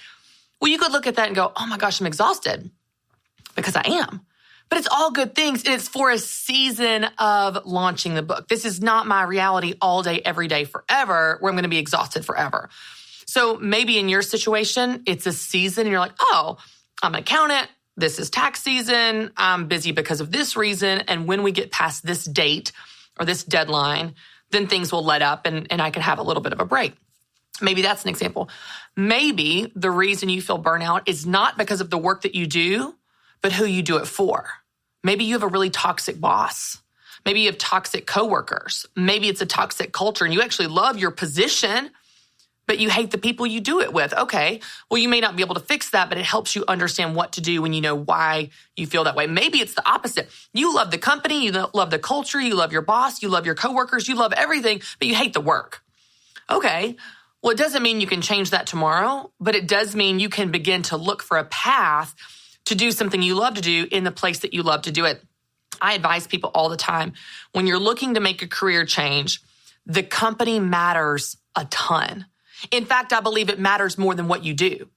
Well, you could look at that and go, oh my gosh, I'm exhausted, because I am. But it's all good things. It's for a season of launching the book. This is not my reality all day, every day, forever, where I'm going to be exhausted forever. So maybe in your situation, it's a season and you're like, oh, I'm an accountant. This is tax season. I'm busy because of this reason. And when we get past this date or this deadline, then things will let up and I can have a little bit of a break. Maybe that's an example. Maybe the reason you feel burnout is not because of the work that you do, but who you do it for. Maybe you have a really toxic boss. Maybe you have toxic coworkers. Maybe it's a toxic culture and you actually love your position, but you hate the people you do it with. Okay, well, you may not be able to fix that, but it helps you understand what to do when you know why you feel that way. Maybe it's the opposite. You love the company, you love the culture, you love your boss, you love your coworkers, you love everything, but you hate the work. Okay, well, it doesn't mean you can change that tomorrow, but it does mean you can begin to look for a path to do something you love to do in the place that you love to do it. I advise people all the time, when you're looking to make a career change, the company matters a ton. In fact, I believe it matters more than what you do,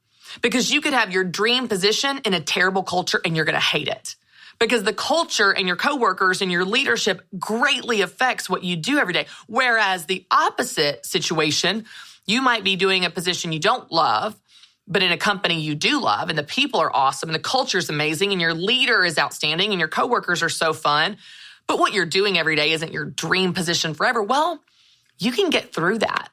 because you could have your dream position in a terrible culture and you're going to hate it, because the culture and your coworkers and your leadership greatly affects what you do every day. Whereas the opposite situation, you might be doing a position you don't love, but in a company you do love, and the people are awesome, and the culture is amazing, and your leader is outstanding, and your coworkers are so fun, but what you're doing every day isn't your dream position forever. Well, you can get through that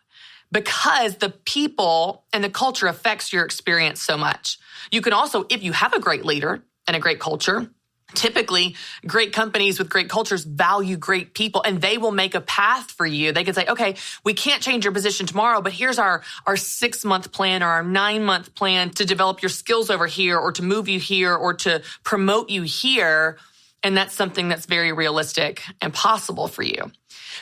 because the people and the culture affects your experience so much. You can also, if you have a great leader and a great culture, typically great companies with great cultures value great people, and they will make a path for you. They can say, okay, we can't change your position tomorrow, but here's our 6-month plan or our 9-month plan to develop your skills over here, or to move you here, or to promote you here. And that's something that's very realistic and possible for you.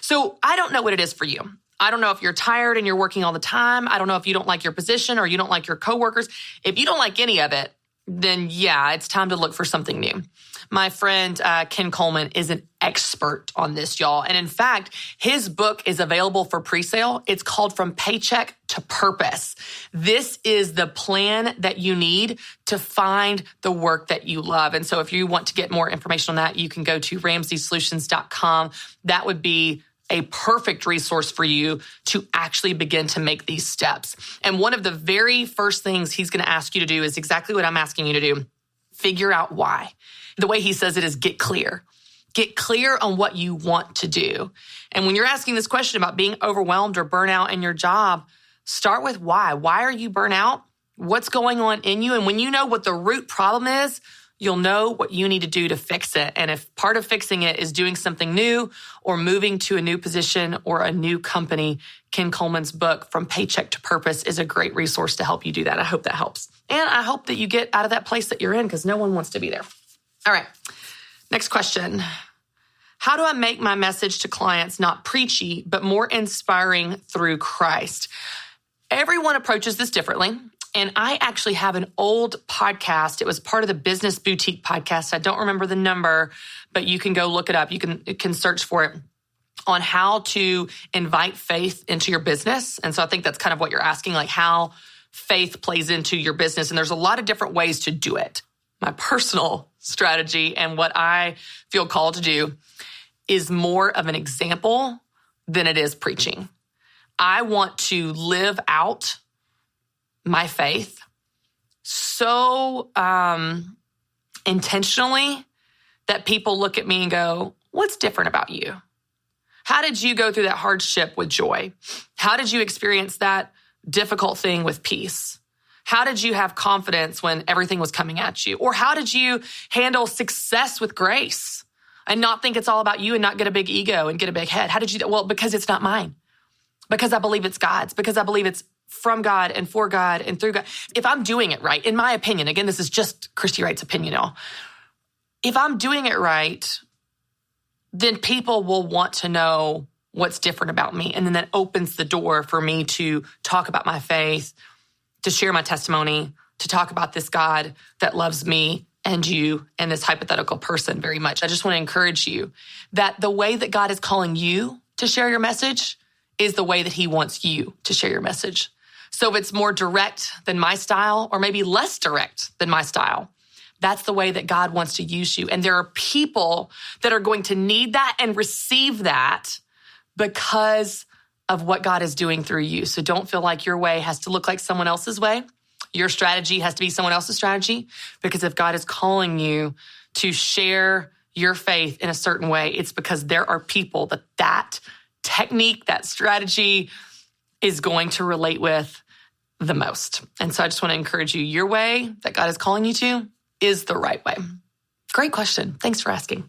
So I don't know what it is for you. I don't know if you're tired and you're working all the time. I don't know if you don't like your position or you don't like your coworkers. If you don't like any of it, then yeah, it's time to look for something new. My friend Ken Coleman is an expert on this, y'all. And in fact, his book is available for pre-sale. It's called From Paycheck to Purpose. This is the plan that you need to find the work that you love. And so if you want to get more information on that, you can go to RamseySolutions.com. That would be a perfect resource for you to actually begin to make these steps. And one of the very first things he's going to ask you to do is exactly what I'm asking you to do. Figure out why. The way he says it is get clear. Get clear on what you want to do. And when you're asking this question about being overwhelmed or burnout in your job, start with why. Why are you burnt out? What's going on in you? And when you know what the root problem is, you'll know what you need to do to fix it. And if part of fixing it is doing something new or moving to a new position or a new company, Ken Coleman's book, From Paycheck to Purpose, is a great resource to help you do that. I hope that helps. And I hope that you get out of that place that you're in, because no one wants to be there. All right. Next question. How do I make my message to clients not preachy, but more inspiring through Christ? Everyone approaches this differently. And I actually have an old podcast. It was part of the Business Boutique podcast. I don't remember the number, but you can go look it up. You can search for it, on how to invite faith into your business. And so I think that's kind of what you're asking, like how faith plays into your business. And there's a lot of different ways to do it. My personal strategy and what I feel called to do is more of an example than it is preaching. I want to live out my faith so intentionally that people look at me and go, what's different about you? How did you go through that hardship with joy? How did you experience that difficult thing with peace? How did you have confidence when everything was coming at you? Or how did you handle success with grace and not think it's all about you and not get a big ego and get a big head? How did you do that? Well, because it's not mine. Because I believe it's God's. Because I believe it's from God and for God and through God. If I'm doing it right, in my opinion, again, this is just Christy Wright's opinion, y'all. If I'm doing it right, then people will want to know what's different about me. And then that opens the door for me to talk about my faith, to share my testimony, to talk about this God that loves me and you and this hypothetical person very much. I just want to encourage you that the way that God is calling you to share your message is the way that he wants you to share your message. So if it's more direct than my style, or maybe less direct than my style, that's the way that God wants to use you. And there are people that are going to need that and receive that because of what God is doing through you. So don't feel like your way has to look like someone else's way. Your strategy has to be someone else's strategy, because if God is calling you to share your faith in a certain way, it's because there are people that technique, that strategy is going to relate with the most. And so I just want to encourage you, your way that God is calling you to is the right way. Great question. Thanks for asking.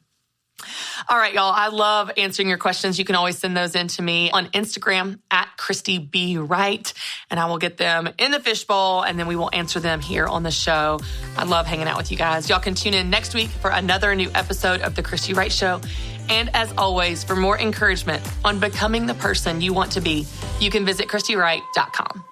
All right, y'all. I love answering your questions. You can always send those in to me on Instagram at Christy B. Wright, and I will get them in the fishbowl, and then we will answer them here on the show. I love hanging out with you guys. Y'all can tune in next week for another new episode of The Christy Wright Show. And as always, for more encouragement on becoming the person you want to be, you can visit ChristyWright.com.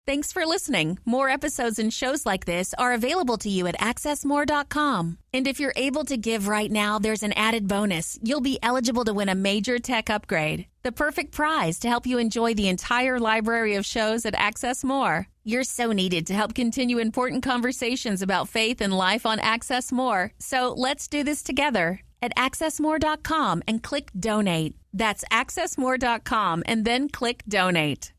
Thanks for listening. More episodes and shows like this are available to you at accessmore.com. And if you're able to give right now, there's an added bonus. You'll be eligible to win a major tech upgrade, the perfect prize to help you enjoy the entire library of shows at Access More. You're so needed to help continue important conversations about faith and life on Access More. So let's do this together at accessmore.com and click donate. That's accessmore.com and then click donate.